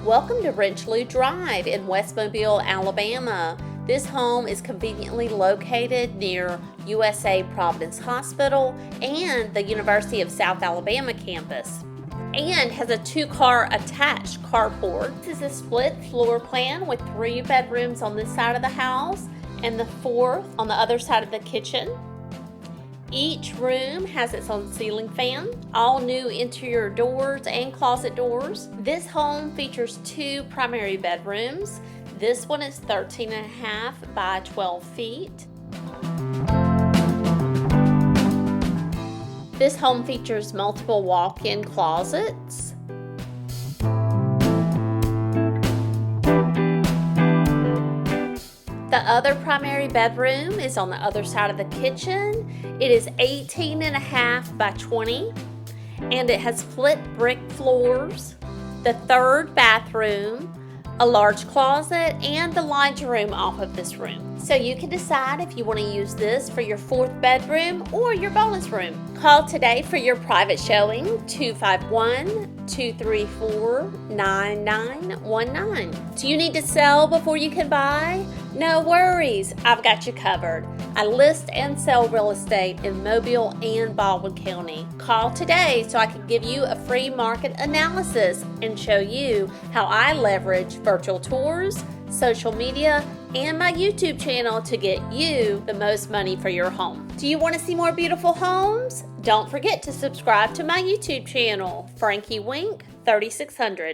Welcome to Reichlieu Drive in West Mobile, Alabama. This home is conveniently located near USA Providence Hospital and the University of South Alabama campus, and has a 2-car attached carport. This is a split floor plan with 3 bedrooms on this side of the house and the 4th on the other side of the kitchen. Each room has its own ceiling fan, all new interior doors and closet doors. This home features 2 primary bedrooms. This one is 13.5 by 12 feet. This home features multiple walk-in closets. The other primary bedroom is on the other side of the kitchen. It is 18.5 by 20, and it has split brick floors, the 3rd bathroom, a large closet, and the laundry room off of this room. So you can decide if you want to use this for your 4th bedroom or your bonus room. Call today for your private showing, 251-234-9919. Do you need to sell before you can buy? No worries, I've got you covered. I list and sell real estate in Mobile and Baldwin County. Call today so I can give you a free market analysis and show you how I leverage virtual tours, social media, and my YouTube channel to get you the most money for your home. Do you want to see more beautiful homes? Don't forget to subscribe to my YouTube channel, Frankie Wink 3600.